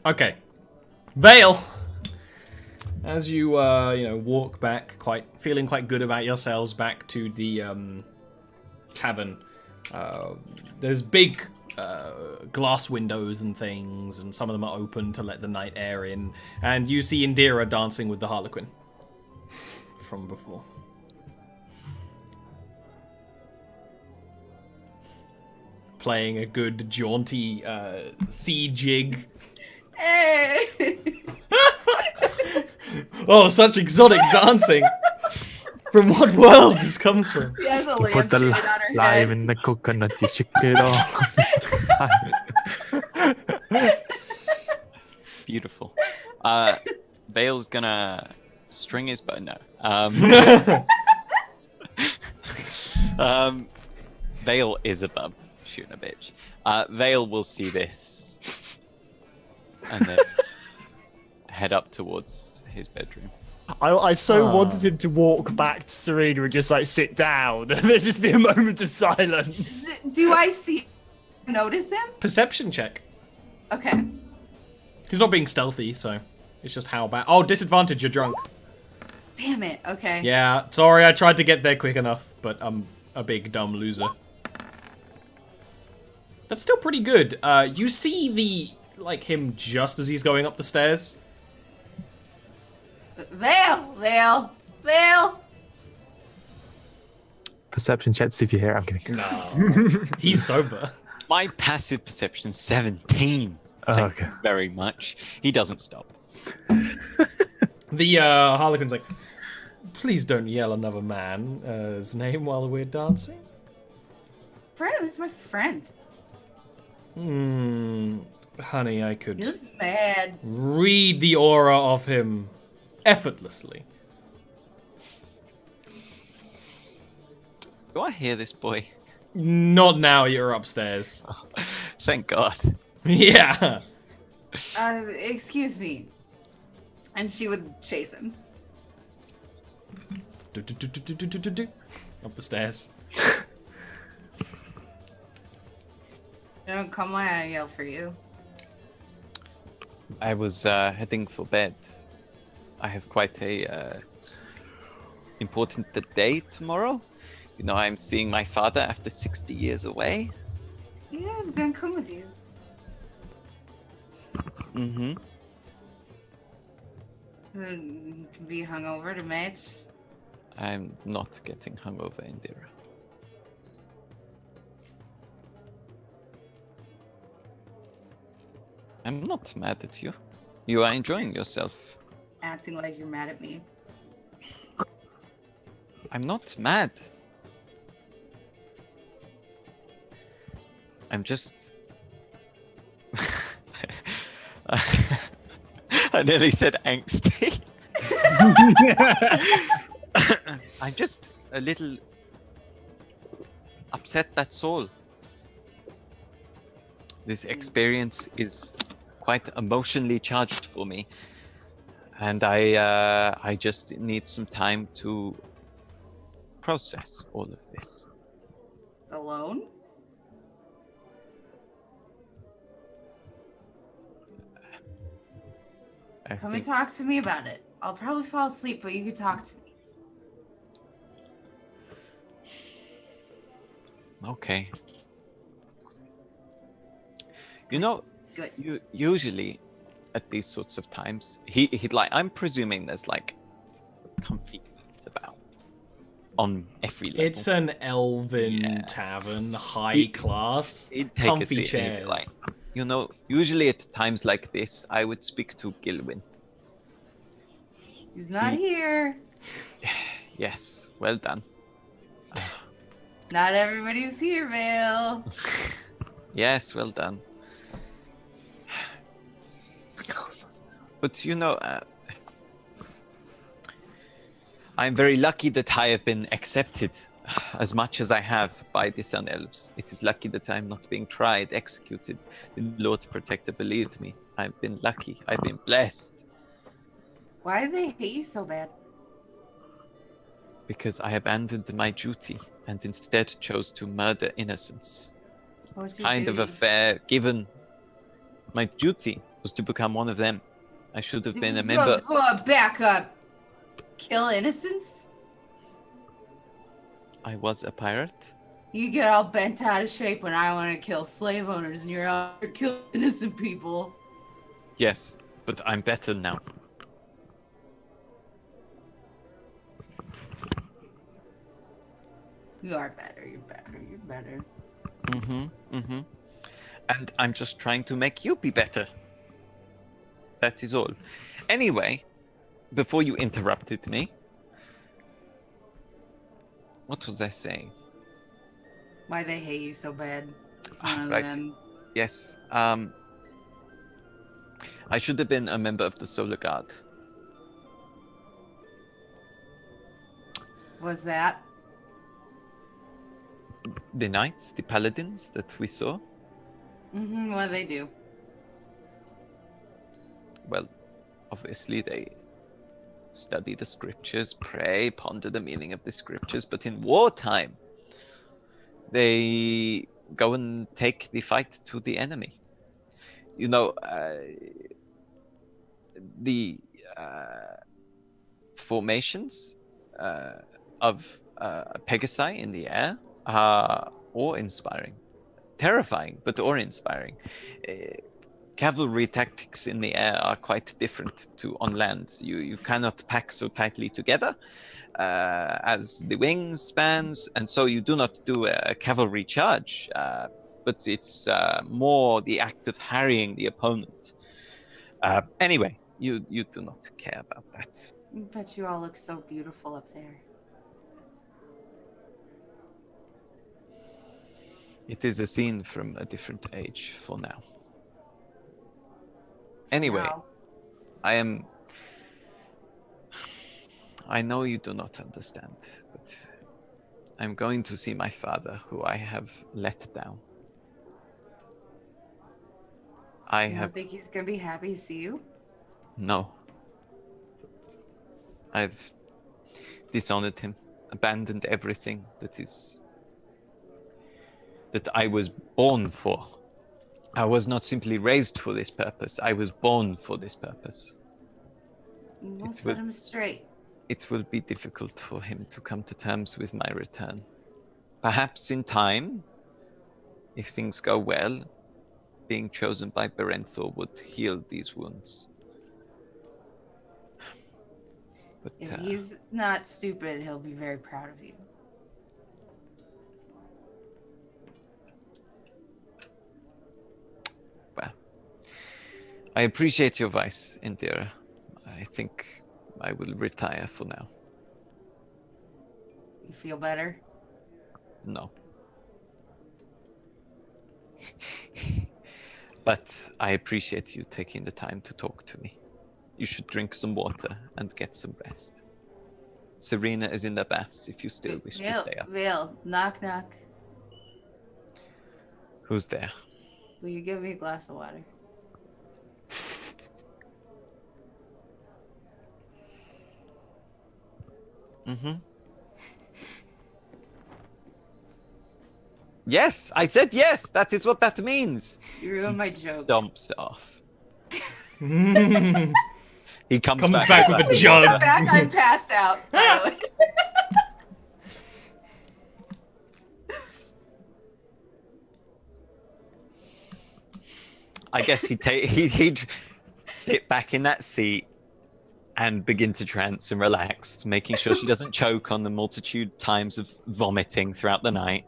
Okay. Vale! As you, walk back, feeling quite good about yourselves back to the tavern. There's big glass windows and things, and some of them are open to let the night air in. And you see Indira dancing with the Harlequin from before. Playing a good jaunty sea jig. Hey! Oh, such exotic dancing! From what world this comes from? She has a You put the lampshade on her lime head. in the coconut, you shake it off. Beautiful. Vale's gonna string his bow. No. Vale is a bum. Shooting a bitch. Vale will see this and then head up towards his bedroom. I so wanted him to walk back to Serena and just like sit down. There's just be a moment of silence. Do I notice him? Perception check. Okay. He's not being stealthy, so it's just how bad. Oh, disadvantage, you're drunk. Damn it. Okay. Yeah, sorry, I tried to get there quick enough, but I'm a big dumb loser. That's still pretty good. You see him just as he's going up the stairs. Vale. Perception check to see if you hear it. I'm kidding. No. He's sober. My passive perception 17. Oh, Thank okay. you very much. He doesn't stop. The Harlequin's like, please don't yell another man's name while we're dancing. Friend, this is my friend. Honey, I could He looks bad. read the aura of him effortlessly. Do I hear this boy? Not now, you're upstairs. Thank God. Yeah. Excuse me. And she would chase him. Up the stairs. Don't come when I yell for you. I was heading for bed. I have quite a important day tomorrow. You know, I'm seeing my father after 60 years away. Yeah, I'm gonna come with you. Mm-hmm. Be hungover to match. I'm not getting hungover, Indira. I'm not mad at you. You are enjoying yourself. Acting like you're mad at me. I'm not mad. I'm just... I nearly said angsty. I'm just a little upset, that's all. This experience is quite emotionally charged for me. And I just need some time to process all of this. Alone? Come and talk to me about it. I'll probably fall asleep, but you could talk to me. Okay. You know, Good. usually at these sorts of times, he'd like, I'm presuming there's like comfy things about on every level. It's an elven tavern, high class, He'd take a comfy seat and he'd be chairs. like, you know, usually at times like this, I would speak to Gilwyn. He's not here. Yes, well done. Not everybody's here, Vale. Yes, well done. But you know, I'm very lucky that I have been accepted as much as I have by the Sun Elves. It is lucky that I'm not being tried, executed. The Lord Protector believed me. I've been lucky. I've been blessed. Why do they hate you so bad? Because I abandoned my duty and instead chose to murder innocents. What's It's your kind of a duty? fair given. My duty was to become one of them. I should have been a member. Back up. Kill innocents? I was a pirate. You get all bent out of shape when I want to kill slave owners and you're out here killing innocent people. Yes, but I'm better now. You are better, you're better, you're better. And I'm just trying to make you be better. That is all. Anyway, before you interrupted me, what was I saying? Why they hate you so bad. One of Right. them. Yes. I should have been a member of the Solar Guard. Was that? The knights, the paladins that we saw. What do they do? Well, obviously they study the scriptures, pray, ponder the meaning of the scriptures, but in wartime, they go and take the fight to the enemy. You know, the formations of Pegasi in the air are awe-inspiring. Terrifying, but awe-inspiring. Cavalry tactics in the air are quite different to on land. You cannot pack so tightly together as the wings spans, and so you do not do a cavalry charge, but it's more the act of harrying the opponent. Anyway, you do not care about that. But you all look so beautiful up there. It is a scene from a different age for now. Anyway, Wow. I know you do not understand, but I'm going to see my father, who I have let down. I You have don't think he's gonna be happy to see you? no. I've dishonored him, abandoned everything that I was born for. I was not simply raised for this purpose. I was born for this purpose. We'll It set will- him straight. It will be difficult for him to come to terms with my return. Perhaps in time, if things go well, being chosen by Berenthor would heal these wounds. But If he's not stupid, he'll be very proud of you. well, I appreciate your advice, Indira. I think I will retire for now. You feel better? No. But I appreciate you taking the time to talk to me. You should drink some water and get some rest. Serena is in the baths if you still wish to stay up. Vale, knock knock. Who's there? Will you give me a glass of water? Mm-hmm. Yes, I said yes. That is what that means. You ruined my joke. Stomps off. Comes He comes back with a jug. Come back, I'm passed out. by the way. I guess he'd sit back in that seat and begin to trance and relax, making sure she doesn't choke on the multitude times of vomiting throughout the night.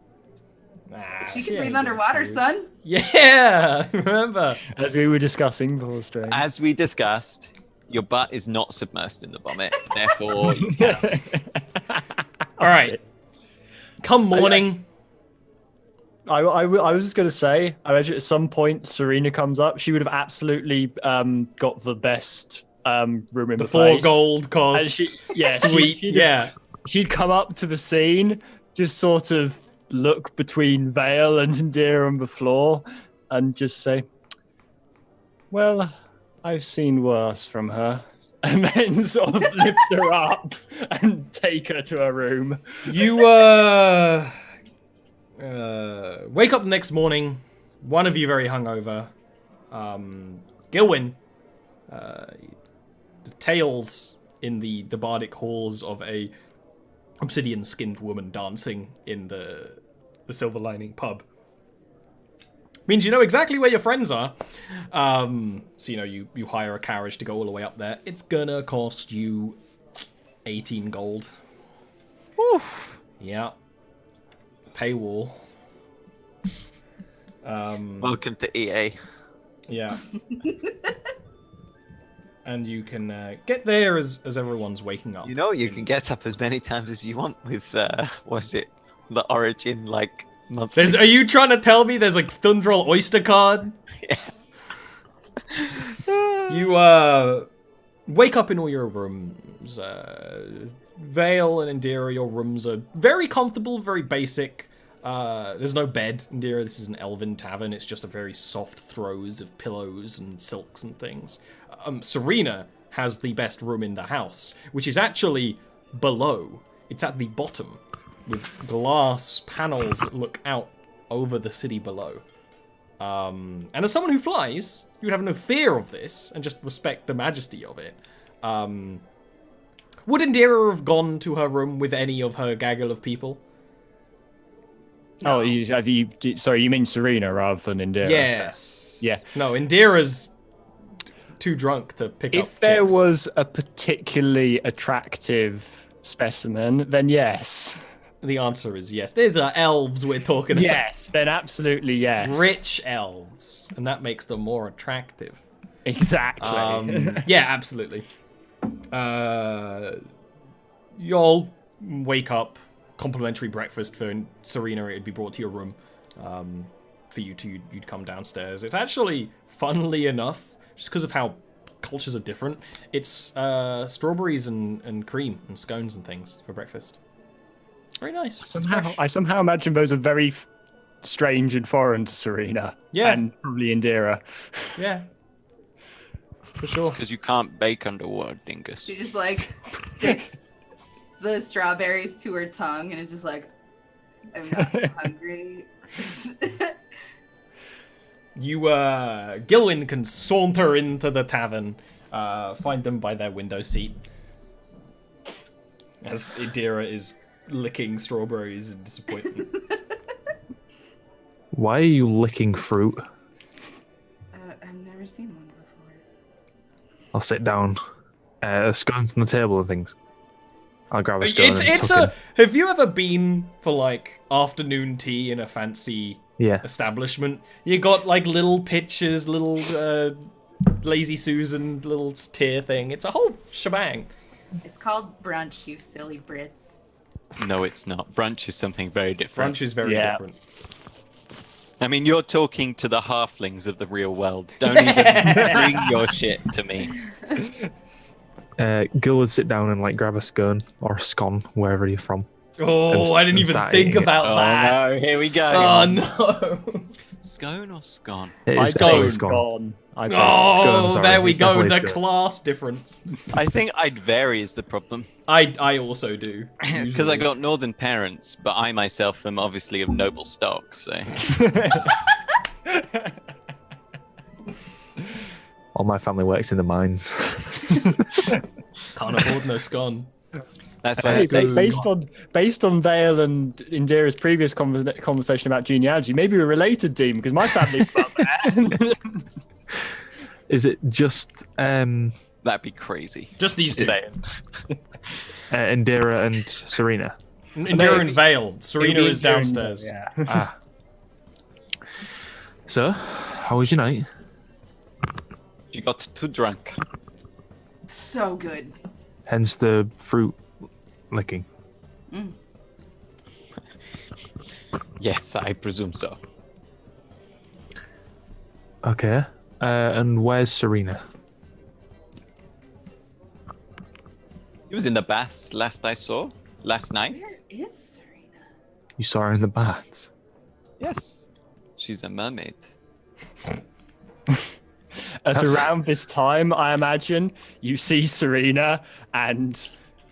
She can ain't breathe gonna underwater, puke. son. Yeah, remember. As we were discussing before stream. As we discussed, your butt is not submersed in the vomit, therefore you can. All right. Come morning. I was just gonna say, I imagine at some point Serena comes up, she would have absolutely got the best room in The the 4 place. gold And cost. Sweet. Yeah. She'd come up to the scene, just sort of look between Vale and Indira on the floor, and just say, "Well, I've seen worse from her," and then sort of lift her up and take her to her room. You wake up the next morning, one of you very hungover. Gilwyn, the tales in the bardic halls of a obsidian-skinned woman dancing in the Silver Lining pub means you know exactly where your friends are. So you hire a carriage to go all the way up there. It's gonna cost you 18 gold. Oof. Yeah. Paywall. Welcome to EA. Yeah. And you can get there as everyone's waking up. You know, you can get up as many times as you want with, what's it? The Origin, like, monthly. Are you trying to tell me there's a Thundrel Oyster card? Yeah. You wake up in all your rooms. Vale and Indira, your rooms are very comfortable, very basic. There's no bed, Indira. This is an elven tavern. It's just a very soft throws of pillows and silks and things. Serena has the best room in the house, which is actually below. It's at the bottom, with glass panels that look out over the city below. And as someone who flies, you would have no fear of this and just respect the majesty of it. Would Indira have gone to her room with any of her gaggle of people? Oh, sorry, you mean Serena rather than Indira? Yes. Yeah. No, Indira's too drunk to pick up If there chicks. was a particularly attractive specimen, then yes. The answer is yes. These are elves we're talking about. Yes, then absolutely yes. Rich elves. And that makes them more attractive. Exactly. Yeah, absolutely. You'll wake up, complimentary breakfast for Serena. It'd be brought to your room. For you'd come downstairs. It's actually, funnily enough, just because of how cultures are different, it's strawberries and cream and scones and things for breakfast. Very nice. It's fresh. I somehow imagine those are very strange and foreign to Serena. Yeah. And probably Indira. Yeah. For sure. Because you can't bake underwater, dingus. She just like sticks the strawberries to her tongue and is just like, I'm not hungry. Gilwyn can saunter into the tavern, find them by their window seat. As Indira is licking strawberries in disappointment. Why are you licking fruit? I've never seen one before. I'll sit down. Scones on the table and things. I'll grab a scone. Have you ever been for like afternoon tea in a fancy establishment? You got like little pitchers, little Lazy Susan, little tier thing. It's a whole shebang. It's called brunch, you silly Brits. No, it's not. Brunch is something very different. Brunch is very different. I mean, you're talking to the halflings of the real world. Don't even bring your shit to me. Gil would sit down and like grab a scone or a scone, wherever you're from. Oh, I didn't even think about that. Oh no, here we go. Oh no. Scone or scone? It's Scone. scone. I'd say Oh, sorry. there we It's go. definitely The scone. class difference. I think I'd vary is the problem. I also do. Because I usually. got northern parents, but I myself am obviously of noble stock, so... All my family works in the mines. Can't afford no scone. That's why Hey, it's based on Vale and Indira's previous conversation about genealogy, maybe we're related, Dean, because my family's from there. Is it just That'd be crazy. Just these two. Saying. Indira and Serena? Indira and Vale. Serena is downstairs. Yeah. So, how was your night? She got too drunk. So good. Hence the fruit licking. Yes, I presume so. Okay. And where's Serena? He was in the baths last I saw. Last night. Where is Serena? You saw her in the baths. Yes. She's a mermaid. At around this time, I imagine, you see Serena and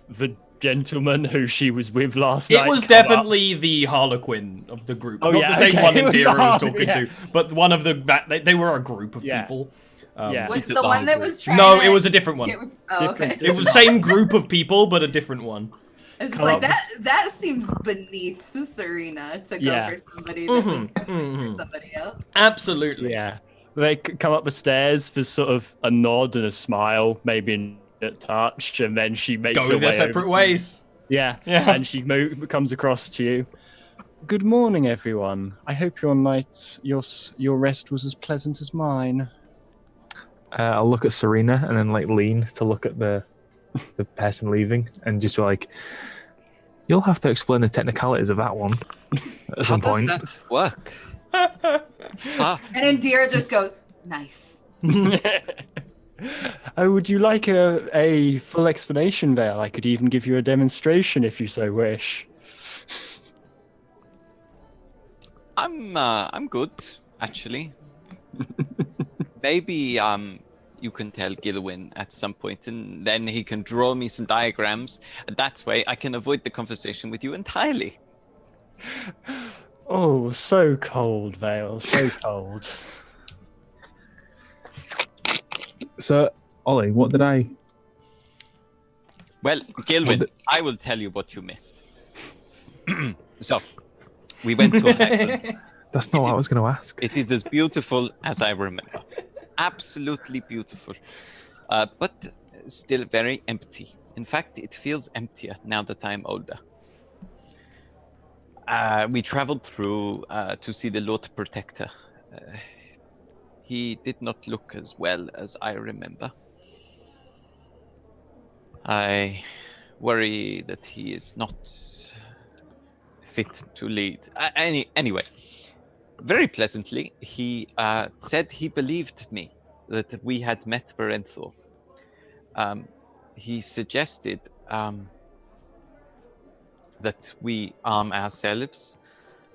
the gentleman who she was with last night. It was come definitely the Harlequin of the group. Oh, Not yeah, the same okay. one It was Indira was the talking yeah. to, but one of the... They were a group of Yeah. people. Yeah. What's Keep it the one long. that was trying No, to it was a different one. Oh, okay. Different- It was same group of people, but a different one. It's just Come like up that seems beneath Serena to go Yeah. for somebody that was Mhm, for mhm. somebody else. Absolutely. Yeah. They come up the stairs for sort of a nod and a smile, maybe a touch, and then she makes Go her their way separate over to you. ways. Yeah. Yeah. And she comes across to you. Good morning, everyone. I hope your night, your rest was as pleasant as mine. I'll look at Serena and then like lean to look at the person leaving and just be like, you'll have to explain the technicalities of that one at How some does point. that work? And Indira just goes, nice. Oh, would you like a full explanation, Vale? I could even give you a demonstration if you so wish. I'm good, actually. Maybe you can tell Gilwyn at some point, and then he can draw me some diagrams. And that way, I can avoid the conversation with you entirely. Oh, so cold, Vale, so cold. So, Ollie, what did I? Well, Gilwyn, I will tell you what you missed. So, we went to Iceland. That's not what I was going to ask. It is as beautiful as I remember. Absolutely beautiful. But still very empty. In fact, it feels emptier now that I'm older. We traveled through to see the Lord Protector. He did not look as well as I remember. I worry that he is not fit to lead. Anyway, very pleasantly, he said he believed me that we had met Berenthor. He suggested that we arm ourselves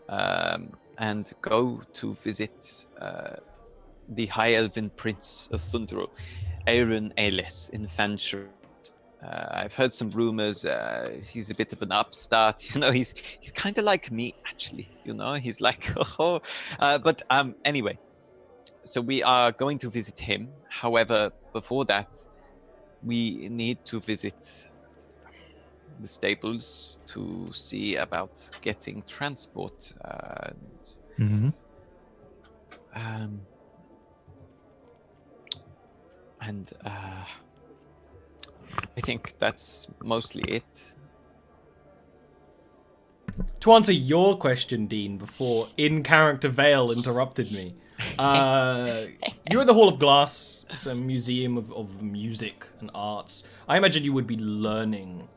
and go to visit the High Elven Prince of Thundro, Aaron Ailes in Fanshire. I've heard some rumors. He's a bit of an upstart. You know, he's kind of like me, actually. You know, he's like, oh. But anyway, so we are going to visit him. However, before that, we need to visit the stables to see about getting transport. Mm-hmm. And I think that's mostly it. To answer your question, Dean, before in-character Vale interrupted me, you're at the Hall of Glass. It's a museum of music and arts. I imagine you would be learning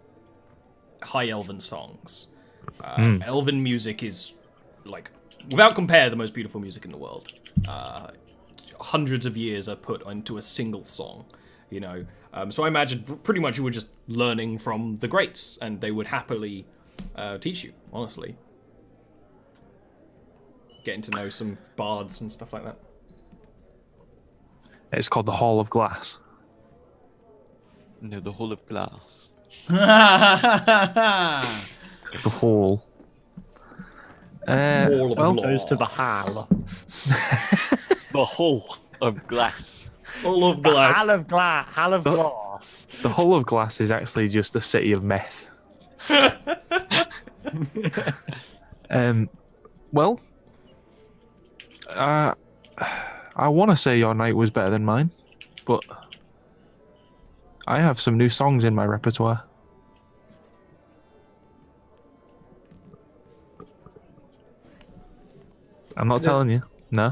High Elven songs. Elven music is, like, without compare, the most beautiful music in the world. Hundreds of years are put into a single song, you know. So I imagine pretty much you were just learning from the greats, and they would happily teach you, honestly. Getting to know some bards and stuff like that. It's called the Hall of Glass. No, the Hall of Glass. The Hall. Hall of well, Glass. Goes to the hall. The Hall of Glass. Hall of Glass. Hall of glass. Hall of glass. the Hall of Glass is actually just a city of meth. Well, I want to say your night was better than mine, but I have some new songs in my repertoire. I'm not telling you. No.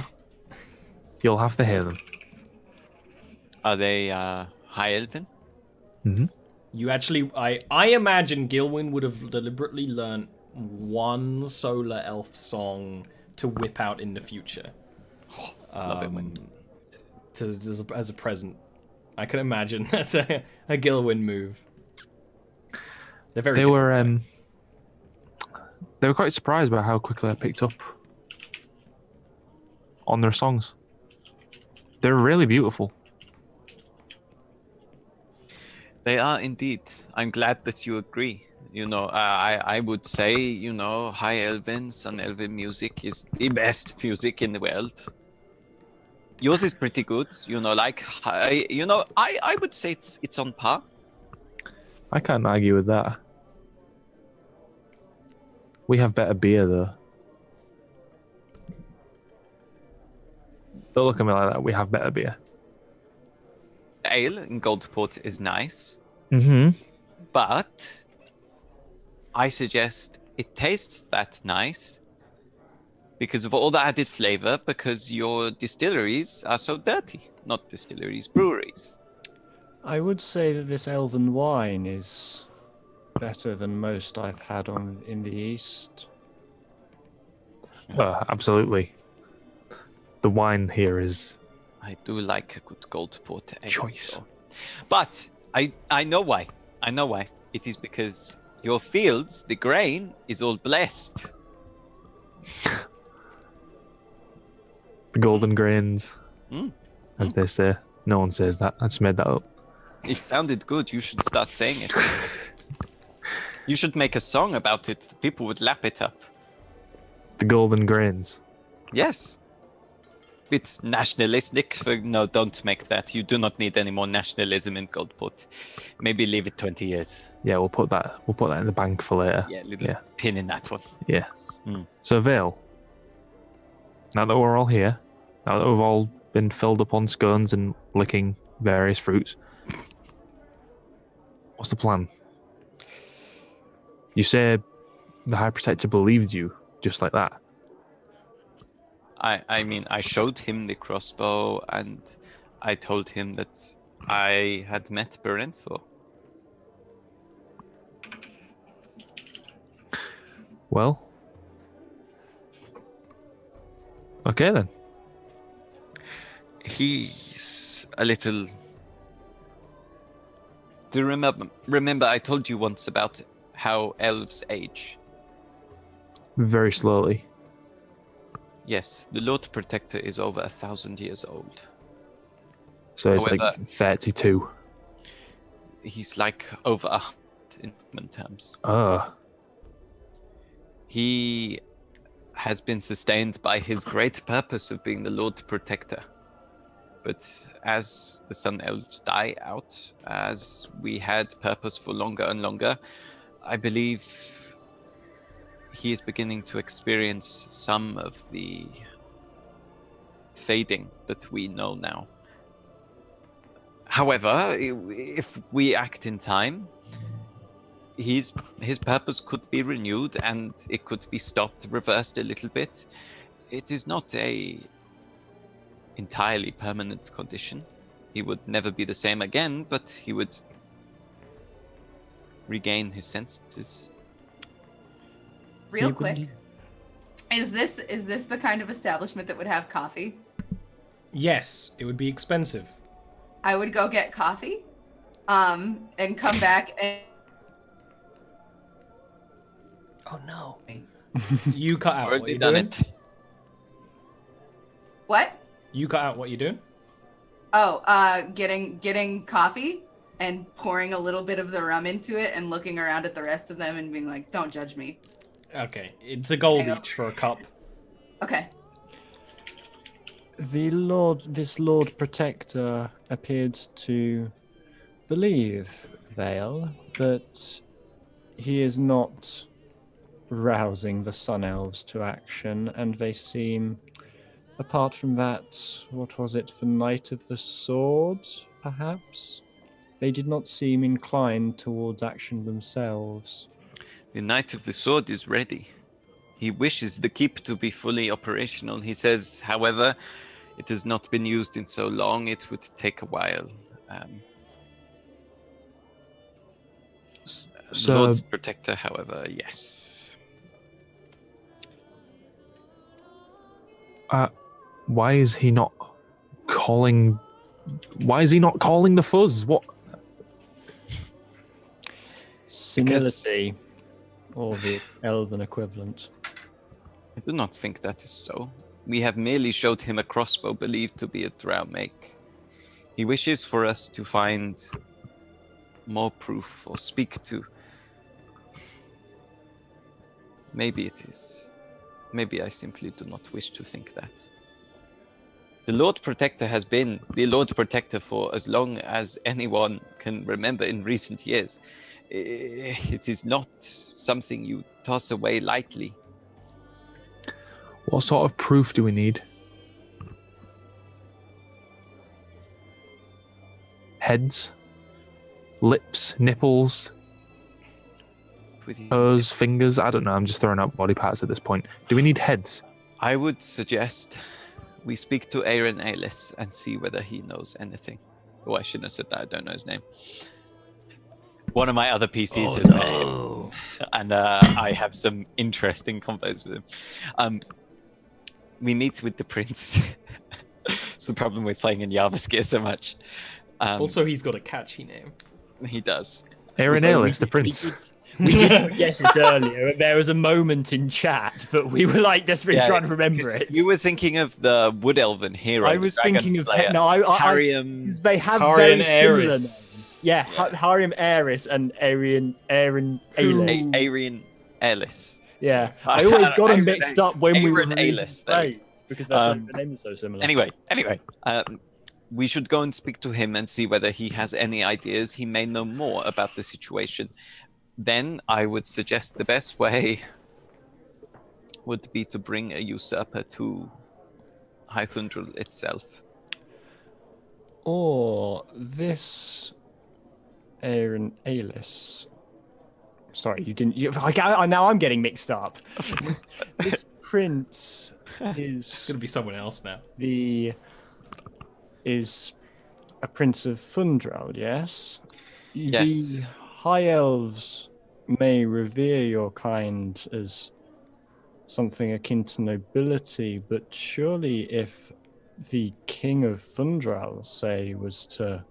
You'll have to hear them. Are they High Elven? Mm-hmm. You actually, I imagine Gilwyn would have deliberately learnt one solar elf song to whip out in the future. Love it when... As a present. I can imagine that's a Gilwyn move. They're very. They were quite surprised by how quickly I picked up on their songs. They're really beautiful. They are indeed. I'm glad that you agree. You know, I would say, you know, High Elven, Sun Elven music is the best music in the world. Yours is pretty good. I would say it's on par. I can't argue with that. We have better beer, though. Don't look at me like that. We have better beer. Ale in Goldport is nice, Mm-hmm. but I suggest it tastes that nice because of all the added flavor, because your distilleries are so dirty. Not distilleries, breweries. I would say that this elven wine is better than most I've had in the East. Absolutely. The wine here is I do like a good Goldport ale. Choice. though. But I know why. I know why. It is because your fields, the grain, is all blessed. the golden grains, Mm. as they say. No one says that. I just made that up. It sounded good. You should start saying it. You should make a song about it. People would lap it up. The golden grains. Yes. Bit nationalistic. No, don't make that. You do not need any more nationalism in Goldport. Maybe leave it 20 years. Yeah, we'll put that in the bank for later. Yeah, little Yeah. pin in that one. Yeah. Mm. So Vale, now that we're all here, now that we've all been filled up on scones and licking various fruits, what's the plan? You say the High Protector believed you just like that. I mean, I showed him the crossbow and I told him that I had met Berentho. Well, okay then. He's a little... Do you remember I told you once about how elves age? Very slowly. Yes, the Lord Protector is over 1,000 years old. So it's However- like 32. He's like over 100 in human terms. He has been sustained by his great purpose of being the Lord Protector. But as the Sun Elves die out, as we had purpose for longer and longer, I believe he is beginning to experience some of the fading that we know now. However, if we act in time, his purpose could be renewed and it could be stopped, reversed a little bit. It is not a entirely permanent condition. He would never be the same again, but he would regain his senses. Real You quick, believe- is this the kind of establishment that would have coffee? Yes, it would be expensive. I would go get coffee, and come back and. Oh no. You cut out what Already you're done doing. it. What? You cut out what you're doing. Oh, getting coffee and pouring a little bit of the rum into it and looking around at the rest of them and being like, "Don't judge me." Okay, it's a gold Hang on. each for a cup. Okay. This Lord Protector appeared to believe Vale, but he is not rousing the Sun Elves to action, and they seem, apart from that, what was it, the Knight of the Sword, perhaps? They did not seem inclined towards action themselves. The Knight of the Sword is ready. He wishes the keep to be fully operational. He says, however, it has not been used in so long, it would take a while. So- Lord's Protector, however, yes. Why is he not calling? Why is he not calling the fuzz? What? Senility, or the elven equivalent. I do not think that is so. We have merely showed him a crossbow believed to be a drow make. He wishes for us to find more proof or speak to. Maybe it is. Maybe I simply do not wish to think that. The Lord Protector has been the Lord Protector for as long as anyone can remember in recent years. It is not something you toss away lightly. What sort of proof do we need? Heads? Lips? Nipples? With you. Toes? Fingers? I don't know. I'm just throwing out body parts at this point. Do we need heads? I would suggest we speak to Aaron Ailes and see whether he knows anything. Oh, I shouldn't have said that. I don't know his name. One of my other PCs has met him, and I have some interesting combos with him. We meet with the prince. It's the problem with playing in Jarviskjir so much. Also, he's got a catchy name. He does. Aaron Ailes, the prince. We did guess it earlier. There was a moment in chat, but we were like desperately Yeah, trying to remember it. You were thinking of the Wood Elven hero. I the was Dragon thinking of Slayer, Harium. Harium. They have Harian very similar Aeris. names. Yeah, Harium Aeris and Aaron Ailes. Aaron Ailes. Yeah, I always got them Aaron- mixed up when we were Aaron reading Ailes, the though. phrase, because their names are so similar. Anyway, we should go and speak to him and see whether he has any ideas. He may know more about the situation. Then I would suggest the best way would be to bring a usurper to Hythundrel itself. Or this Aaron Ailes. Sorry, you didn't. Now I'm getting mixed up. This prince It's is gonna be someone else now. is a prince of Fundral, yes? Yes. The high elves may revere your kind as something akin to nobility, but surely if the king of Fundral, say, was to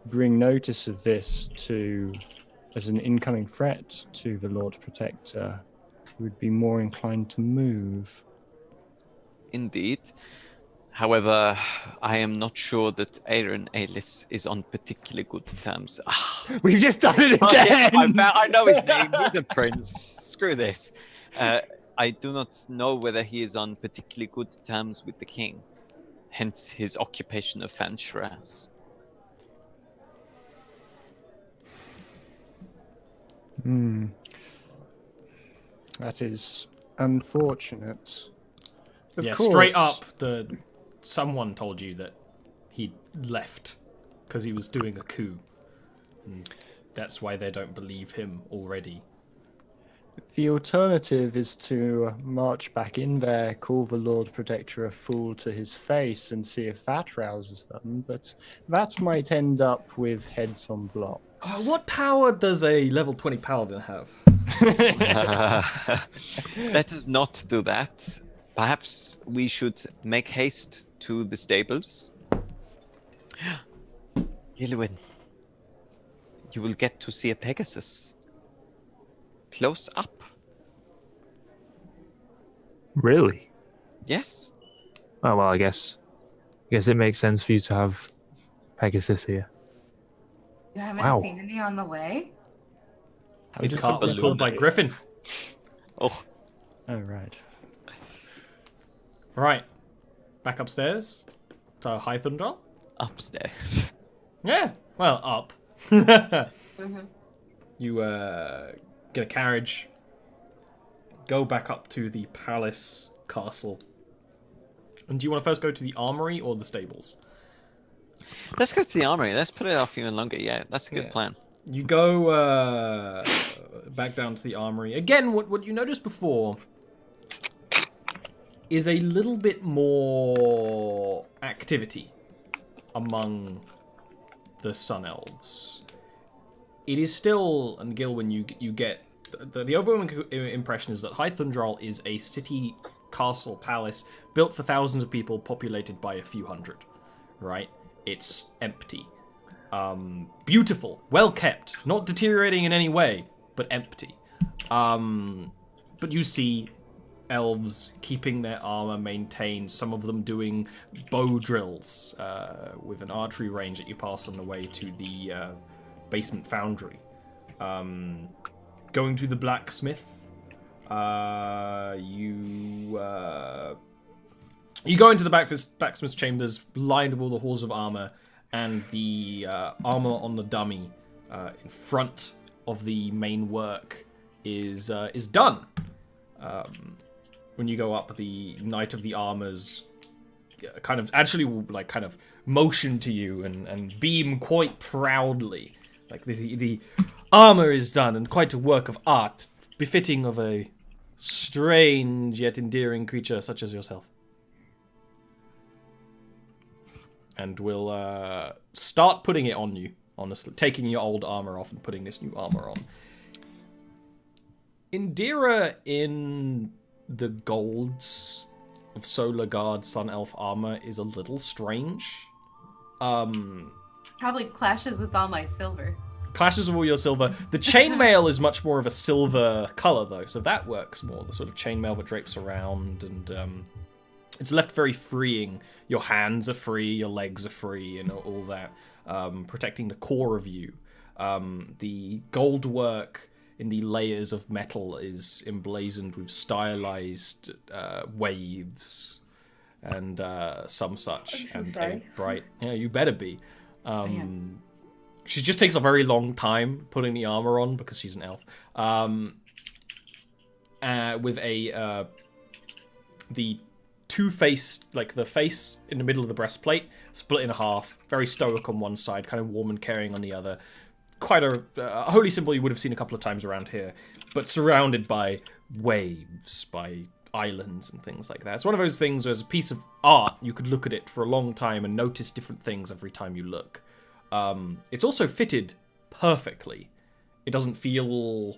bring notice of this as an incoming threat to the Lord Protector, he would be more inclined to move. Indeed. However, I am not sure that Aaron Ailes is on particularly good terms. We've just done it Okay, again! I know his name. He's a prince. Screw this. I do not know whether he is on particularly good terms with the king. Hence his occupation of Fanchras. That is unfortunate. Of Yeah, course. straight up, someone told you that he left because he was doing a coup. And that's why they don't believe him already. The alternative is to march back in there, call the Lord Protector a fool to his face, and see if that rouses them. But that might end up with heads on block. What power does a level 20 paladin have? Let us not do that. Perhaps we should make haste to the stables. Ilwin, you will get to see a Pegasus. Close up. Really? Yes. Oh well, I guess it makes sense for you to have Pegasus here. You haven't Wow. seen any on the way? His it cart a was pulled by balloon? Griffin. Oh, Oh, right. Right. Back upstairs to Hythundral. upstairs. Yeah. Well, up. You get a carriage, go back up to the palace castle. And do you want to first go to the armory or the stables? Let's go to the armory. Let's put it off even longer. Yeah, that's a good Yeah. plan. You go back down to the armory. Again, what you noticed before is a little bit more activity among the Sun Elves. It is still, and Gilwyn, you get the overwhelming impression is that Hythundral is a city, castle, palace built for thousands of people, populated by a few hundred. Right? It's empty. Beautiful, well kept, not deteriorating in any way, but empty. But you see elves keeping their armor maintained, some of them doing bow drills with an archery range that you pass on the way to the basement foundry. Going to the blacksmith, you You go into the blacksmith's chambers, lined with all the halls of armor, and the armor on the dummy in front of the main work is done. When you go up, the Knight of the Armors kind of motion to you and beam quite proudly. Like the armor is done, and quite a work of art, befitting of a strange yet endearing creature such as yourself. And we'll start putting it on you, honestly. Taking your old armor off and putting this new armor on. Indira in the golds of Solar Guard Sun Elf armor is a little strange. Probably clashes with all my silver. Clashes with all your silver. The chainmail is much more of a silver color, though, so that works more. The sort of chainmail that drapes around, and it's left very freeing. Your hands are free, your legs are free, and all that, protecting the core of you. The gold work in the layers of metal is emblazoned with stylized waves and some such, and a bright. Yeah, you better be. She just takes a very long time putting the armor on because she's an elf. With the two-faced, like the face in the middle of the breastplate, split in half, very stoic on one side, kind of warm and caring on the other. Quite a holy symbol you would have seen a couple of times around here, but surrounded by waves, by islands and things like that. It's one of those things where as a piece of art, you could look at it for a long time and notice different things every time you look. It's also fitted perfectly. It doesn't feel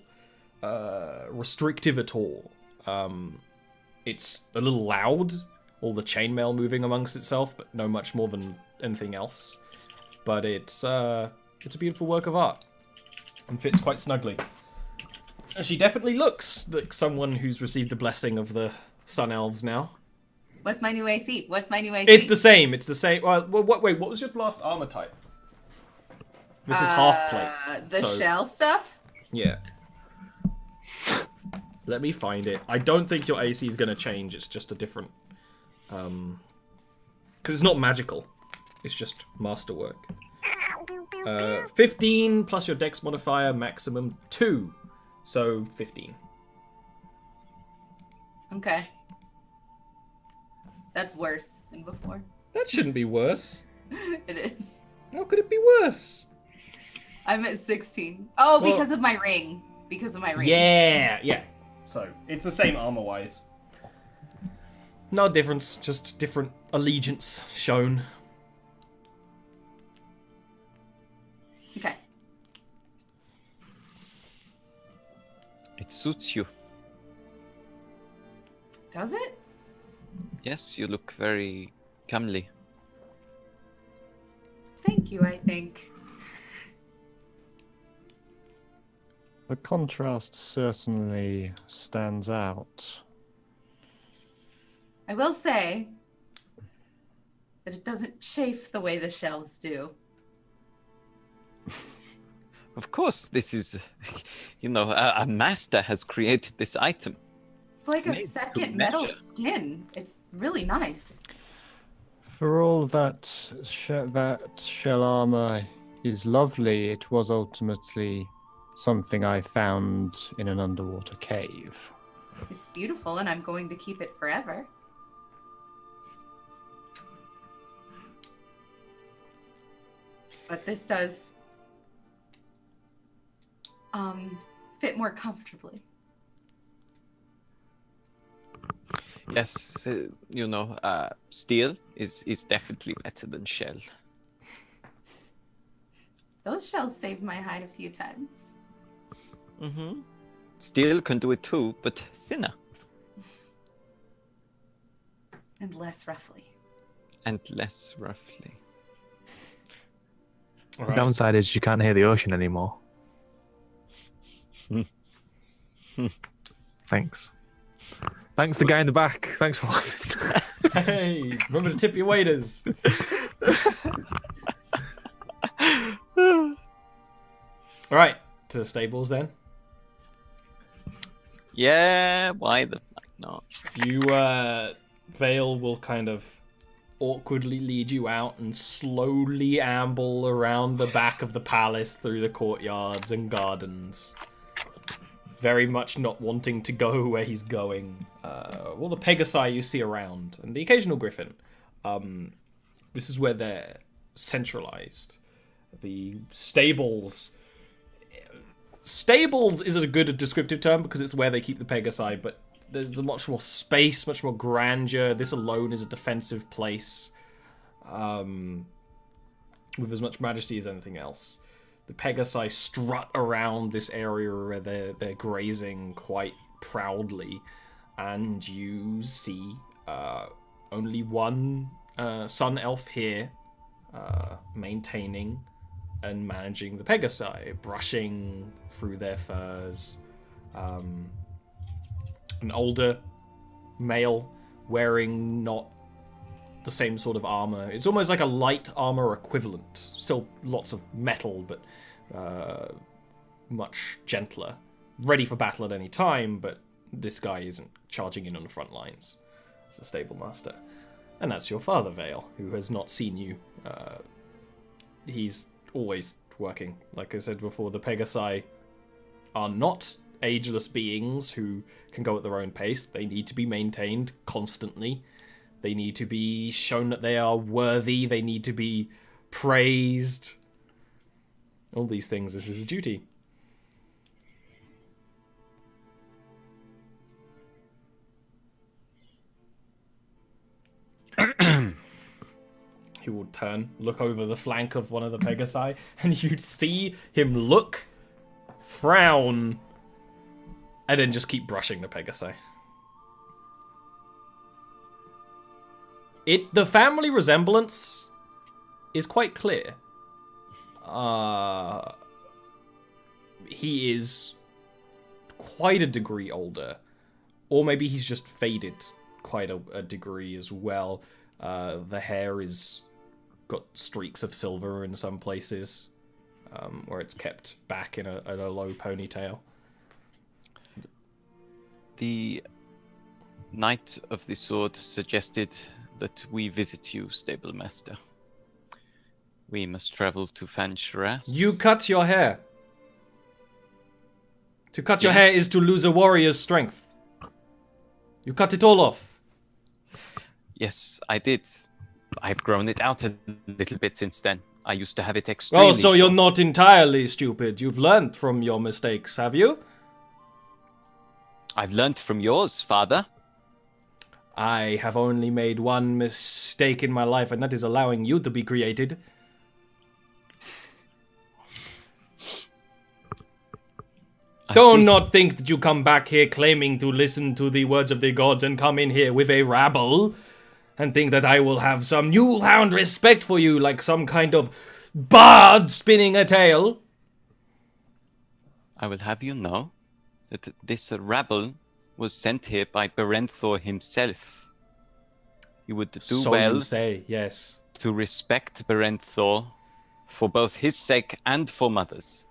restrictive at all. It's a little loud, all the chainmail moving amongst itself, but no much more than anything else. But it's a beautiful work of art and fits quite snugly. And she definitely looks like someone who's received the blessing of the Sun Elves now. What's my new AC? It's the same. Well, wait, what was your last armor type? This is half plate. The shell stuff? Yeah. Let me find it. I don't think your AC is going to change. It's just a different... Because it's not magical. It's just masterwork. 15 plus your dex modifier, maximum 2. So 15. Okay. That's worse than before. That shouldn't be worse. It is. How could it be worse? I'm at 16. Oh, Well, because of my ring. Yeah. So, it's the same armor-wise. No difference, just different allegiance shown. Okay. It suits you. Does it? Yes, you look very comely. Thank you, I think. The contrast certainly stands out. I will say that it doesn't chafe the way the shells do. Of course, this is, a master has created this item. It's like a Made to second metal measure. skin. It's really nice. For all that shell armor is lovely, it was ultimately something I found in an underwater cave. It's beautiful, and I'm going to keep it forever. But this does fit more comfortably. Yes, steel is definitely better than shell. Those shells saved my hide a few times. Mm-hmm. Steel can do it too, but thinner. And less roughly. All The right. downside is you can't hear the ocean anymore. Thanks. Thanks, the guy in the back. Thanks for laughing. Hey, remember to tip your waiters. All right, to the stables then. Yeah, why the fuck not? You Vale will kind of awkwardly lead you out and slowly amble around the back of the palace through the courtyards and gardens. Very much not wanting to go where he's going. All the Pegasi you see around, and the occasional Griffin. This is where they're centralized. The stables. Stables is a good descriptive term because it's where they keep the Pegasi, but there's a much more space, much more grandeur. This alone is a defensive place, with as much majesty as anything else. The Pegasi strut around this area where they're grazing quite proudly, and you see only one sun elf here, maintaining and managing the Pegasi, brushing through their furs. An older male wearing not the same sort of armor. It's almost like a light armor equivalent. Still lots of metal, but much gentler. Ready for battle at any time, but this guy isn't charging in on the front lines. It's a stable master. And that's your father, Vale, who has not seen you. He's always working. Like I said before, the Pegasi are not ageless beings who can go at their own pace. They need to be maintained constantly. They need to be shown that they are worthy. They need to be praised. All these things is his duty. He would turn, look over the flank of one of the Pegasi, and you'd see him look, frown, and then just keep brushing the Pegasi. The family resemblance is quite clear. He is quite a degree older. Or maybe he's just faded quite a degree as well. The hair is got streaks of silver in some places, where it's kept back in a low ponytail. The Knight of the Sword suggested that we visit you, stable master. We must travel to Fan Shiraz. You cut your hair. To cut your hair is to lose a warrior's strength. You cut it all off. Yes, I did. I've grown it out a little bit since then. I used to have it extremely Oh, so short. you're not entirely stupid. You've learned from your mistakes, have you? I've learnt from yours, father. I have only made one mistake in my life, and that is allowing you to be created. Do not think that you come back here claiming to listen to the words of the gods and come in here with a rabble and think that I will have some newfound respect for you like some kind of bard spinning a tale. I will have you know that this rabble was sent here by Berenthor himself. You would do So well you say, yes. to respect Berenthor for both his sake and for Mother's.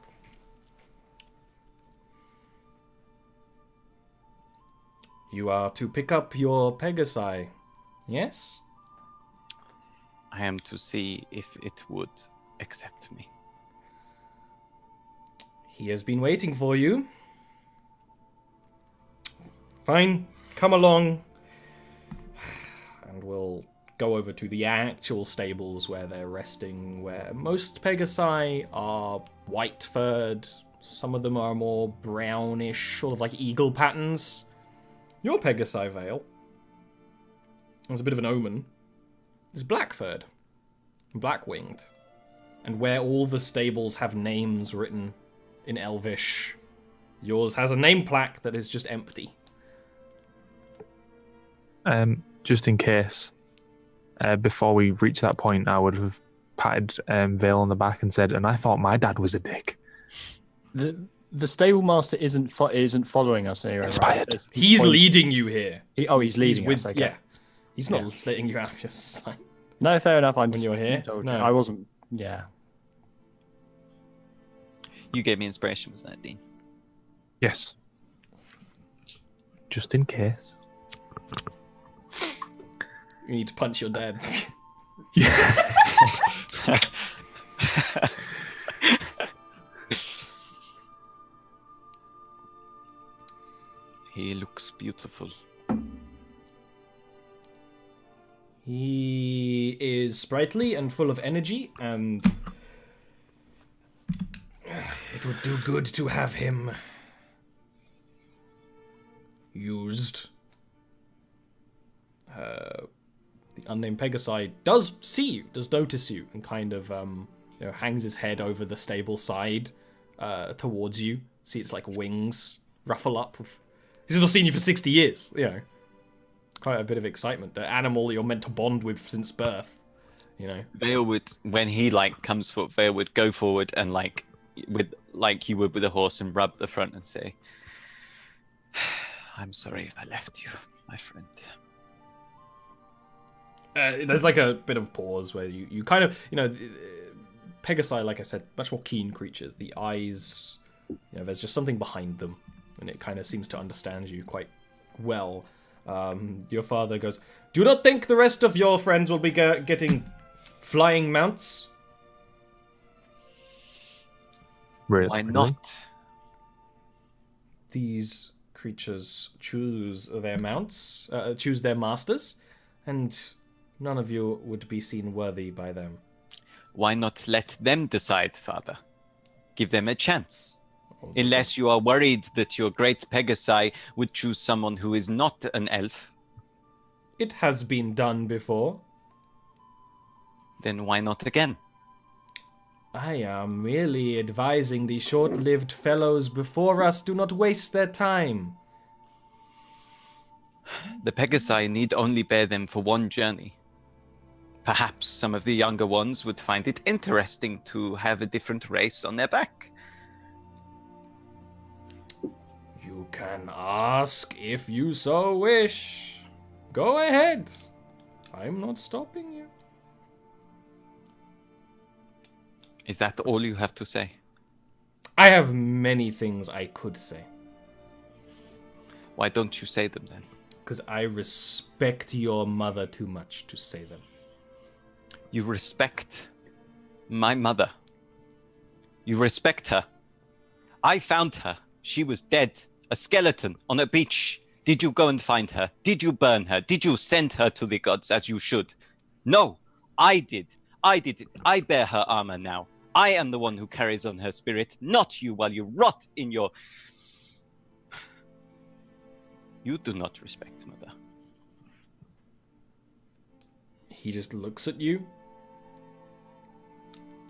You are to pick up your Pegasi, yes? I am to see if it would accept me. He has been waiting for you. Fine, come along. And we'll go over to the actual stables where they're resting, where most Pegasi are white-furred. Some of them are more brownish, sort of like eagle patterns. Your Pegasi Vale, as a bit of an omen, is black-furred, black-winged. And where all the stables have names written in Elvish, yours has a name plaque that is just empty. Just in case, before we reach that point, I would have patted Vale on the back and said, and I thought my dad was a dick. The stable master isn't following us here. Inspired. Right? He's leading you here. He's leading us. Okay. Yeah. He's not letting you out of your sight. No, fair enough. When you're here? No. I wasn't. Yeah. You gave me inspiration, wasn't it, Dean? Yes. Just in case. You need to punch your dad. He looks beautiful. He is sprightly and full of energy, and it would do good to have him used. The unnamed Pegasi does see you, does notice you, and kind of hangs his head over the stable side towards you. See its like wings ruffle up. He's not seen you for 60 years, Quite a bit of excitement. The animal you're meant to bond with since birth, Vale would, when he comes forward, Vale would go forward and with you would with a horse and rub the front and say, "I'm sorry if I left you, my friend." There's like a bit of pause where you kind of, Pegasi, like I said, much more keen creatures. The eyes, there's just something behind them, and it kind of seems to understand you quite well. Your father goes, "Do not think the rest of your friends will be getting flying mounts." Really? Why not? These creatures choose their mounts, choose their masters, and none of you would be seen worthy by them. Why not let them decide, Father? Give them a chance. Unless you are worried that your great Pegasi would choose someone who is not an elf. It has been done before. Then why not again? I am merely advising the short-lived fellows before us do not waste their time. The Pegasi need only bear them for one journey. Perhaps some of the younger ones would find it interesting to have a different race on their back. You can ask if you so wish. Go ahead. I'm not stopping you. Is that all you have to say? I have many things I could say. Why don't you say them then? Because I respect your mother too much to say them. You respect my mother. You respect her. I found her. She was dead. A skeleton on a beach. Did you go and find her? Did you burn her? Did you send her to the gods as you should? No, I did. I did it. I bear her armor now. I am the one who carries on her spirit, not you while you rot in your... You do not respect mother. He just looks at you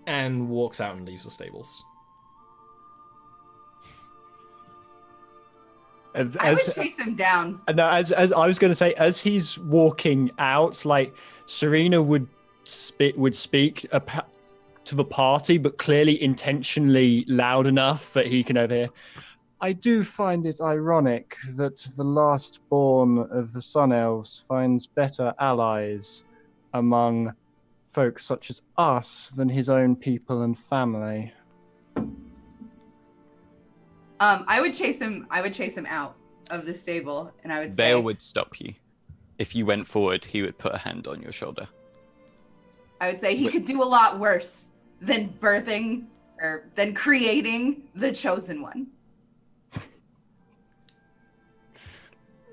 and walks out and leaves the stables. I would chase him down. No, as I was going to say, as he's walking out, Serena would speak to the party, but clearly intentionally loud enough that he can overhear. I do find it ironic that the last born of the Sun Elves finds better allies among folk such as us than his own people and family. I would chase him out of the stable, and I would say, Vale would stop you. If you went forward, he would put a hand on your shoulder. I would say he could do a lot worse than birthing or than creating the chosen one.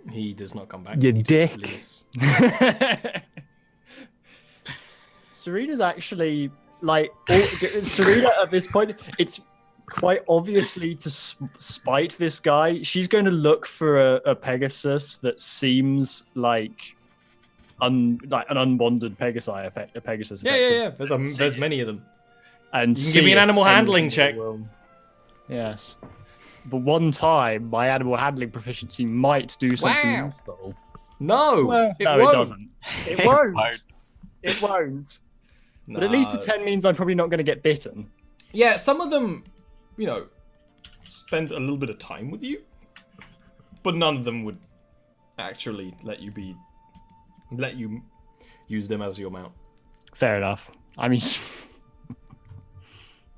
He does not come back. You He just dick. leaves. Serena's actually Serena at this point. It's quite obviously to spite this guy. She's going to look for a Pegasus that seems like an unbonded Pegasi effect. A Pegasus. Yeah. There's many of them. And You can give me an see animal if handling anything check. will- Yes. But one time, my animal handling proficiency might do something Wow. useful. No, it no, won't. it doesn't. It won't. It won't. But at least a Nah. 10 means I'm probably not going to get bitten. Yeah, some of them, spend a little bit of time with you, but none of them would actually let you use them as your mount. Fair enough. I mean,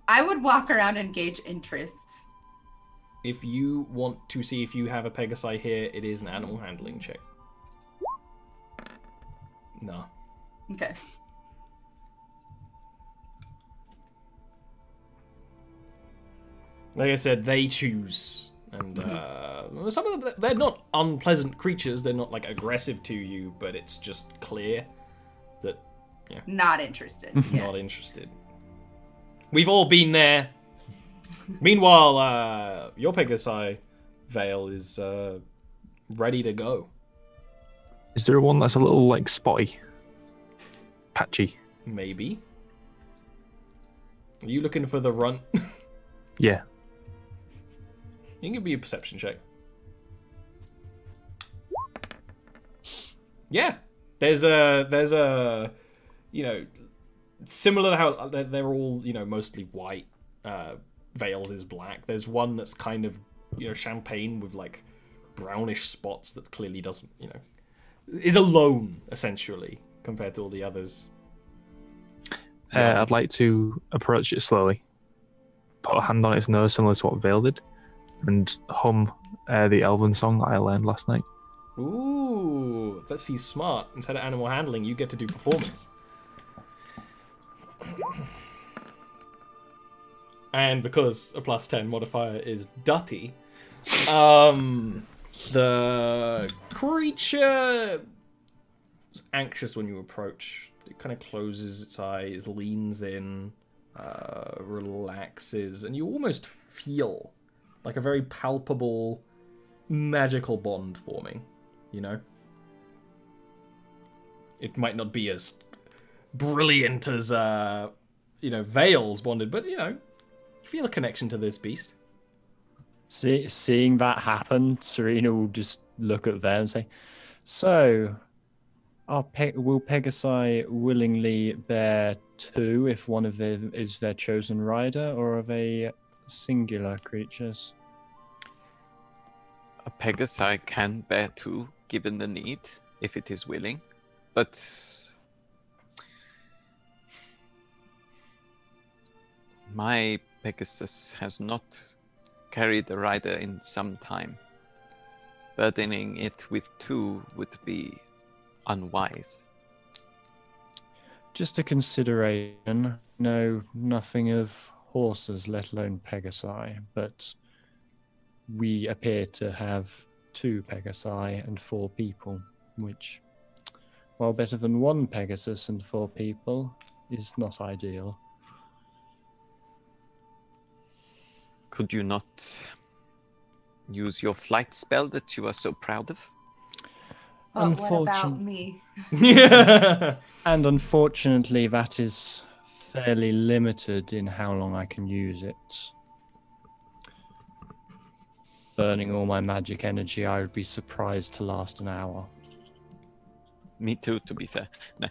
I would walk around and gauge interest. If you want to see if you have a Pegasi here, it is an animal handling check. No. Okay. Like I said, they choose, and some of them, they're not unpleasant creatures. They're not like aggressive to you, but it's just clear that Not interested. Yeah. not interested. We've all been there. Meanwhile, your Pegasi Veil is ready to go. Is there one that's a little like spotty, patchy? Maybe. Are you looking for the runt? Yeah. You can give me a perception check. Yeah, there's a, similar to how they're all, mostly white. Veils is black. There's one that's kind of, champagne with like brownish spots that clearly doesn't, is alone essentially compared to all the others. I'd like to approach it slowly, put a hand on its nose similar to what Veil did, and hum the elven song that I learned last night. Ooh, let's see, smart. Instead of animal handling, you get to do performance. And because a +10 modifier is Dutty, the creature is anxious when you approach. It kind of closes its eyes, leans in, relaxes, and you almost feel like a very palpable magical bond forming, It might not be as brilliant as, Veil's bonded, but, you feel a connection to this beast. Seeing that happen, Serena will just look at Veil and say, "So, will Pegasi willingly bear two if one of them is their chosen rider, or are they singular creatures?" A Pegasi can bear two, given the need, if it is willing. But my Pegasus has not carried a rider in some time. Burdening it with two would be unwise. Just a consideration. Know nothing of horses, let alone Pegasi, but we appear to have 2 Pegasi and 4 people, which, while better than 1 Pegasus and 4 people, is not ideal. Could you not use your flight spell that you are so proud of? But what about me? And unfortunately, that is fairly limited in how long I can use it. Burning all my magic energy, I would be surprised to last an hour. Me too, to be fair. No,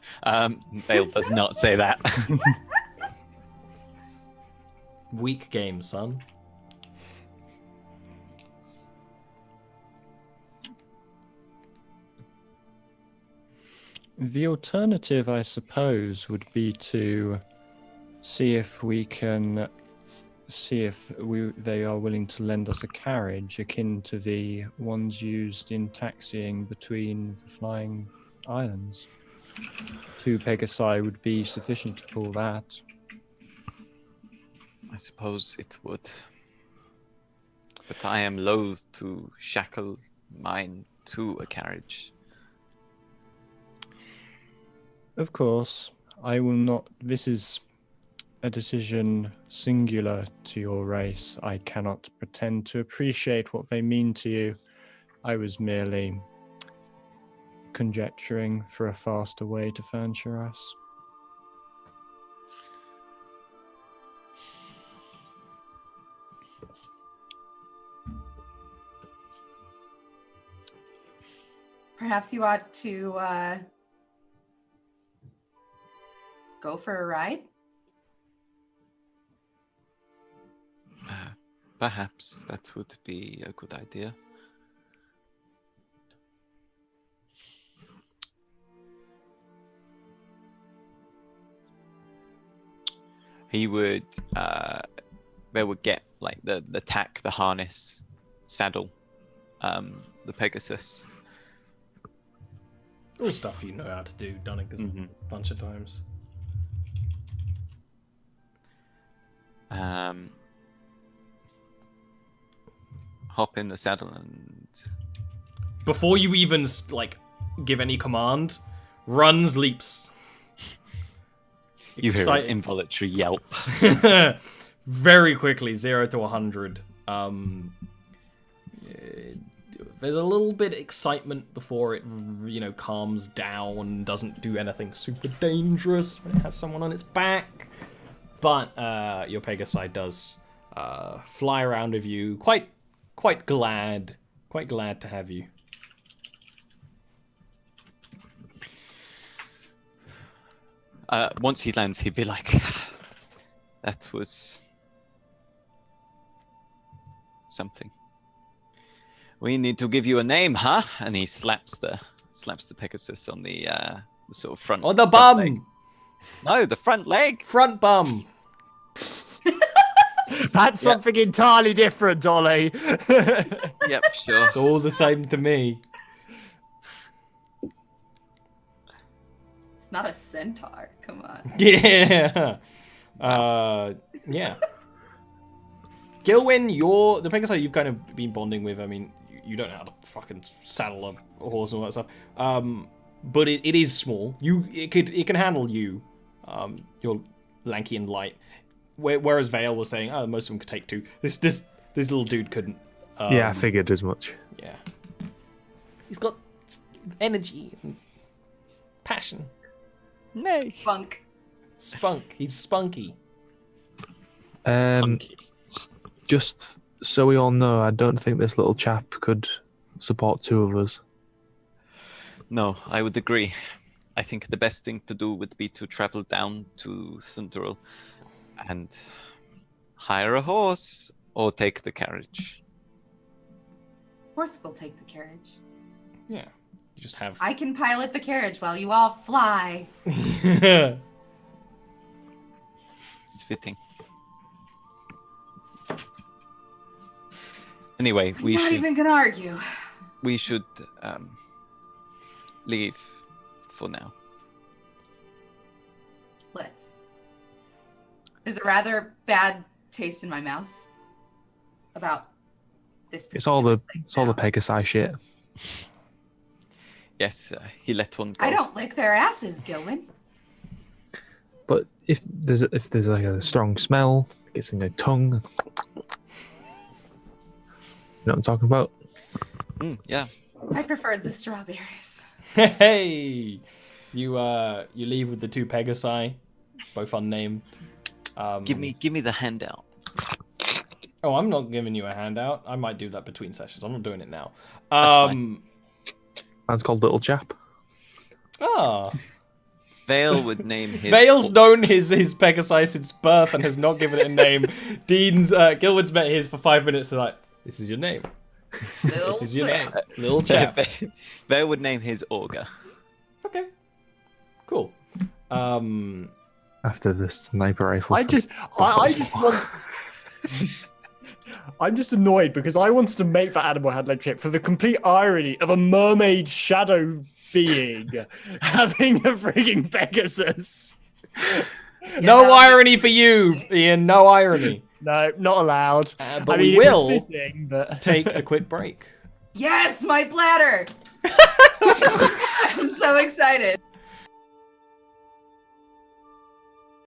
Vale does not say that. Weak game, son. The alternative, I suppose, would be to see if we can they are willing to lend us a carriage akin to the ones used in taxiing between the flying islands. 2 Pegasi would be sufficient to pull that. I suppose it would. But I am loath to shackle mine to a carriage. Of course, I will not. This is a decision singular to your race. I cannot pretend to appreciate what they mean to you. I was merely conjecturing for a faster way to Fancharas. Perhaps you ought to go for a ride? Perhaps that would be a good idea. He would, they would get like the tack, the harness, saddle, the Pegasus. All stuff you know how to do, done it a bunch of times. Hop in the saddle and... Before you even, like, give any command, runs, leaps. You hear an involuntary yelp. Very quickly, 0 to 100. There's a little bit of excitement before it, calms down, doesn't do anything super dangerous when it has someone on its back. But your Pegasi does fly around with you, quite glad to have you. Once he lands, he'd be like, that was something. We need to give you a name, huh? And he slaps the Pegasus on the sort of front. On the bum. Leg. No, the front leg. Front bum. That's something entirely different, Ollie. Yep, sure. It's all the same to me. It's not a centaur. Come on. Yeah. Yeah. Gilwyn, the Pegasi you've kind of been bonding with. I mean, you don't know how to fucking saddle a horse and all that stuff. But it is small. It can handle you. You're lanky and light. Whereas Vale was saying, oh, most of them could take 2. This little dude couldn't. Yeah, I figured as much. Yeah. He's got energy and passion. Nay. Spunk. He's spunky. Just so we all know, I don't think this little chap could support 2 of us. No, I would agree. I think the best thing to do would be to travel down to Thunderil and hire a horse or take the carriage. Horse will take the carriage. Yeah. You just have... I can pilot the carriage while you all fly. It's fitting. Anyway, I'm not even gonna argue. We should leave for now. Let's. There's a rather bad taste in my mouth about this. It's all the Pegasi shit. Yes, he let one go. I don't lick their asses, Gilwyn. But if there's like a strong smell, it gets in your tongue. You know what I'm talking about? Yeah. I preferred the strawberries. Hey! You leave with the 2 Pegasi, both unnamed. Give me the handout. Oh, I'm not giving you a handout. I might do that between sessions. I'm not doing it now. That's fine. That's called Little Chap. Ah. Vale would name his... Vale's known his Pegasi since birth and has not given it a name. Gilwood's met his for 5 minutes and like, this is your name. This is your name. Little chap. Vale would name his Augur. Okay. Cool. After the sniper rifle. I just want... I'm just annoyed because I wanted to make that animal handling chip for the complete irony of a mermaid shadow being having a frigging Pegasus. No irony for you, Ian. No irony. No, not allowed. But I mean, we will fitting, but... take a quick break. Yes, my bladder! I'm so excited.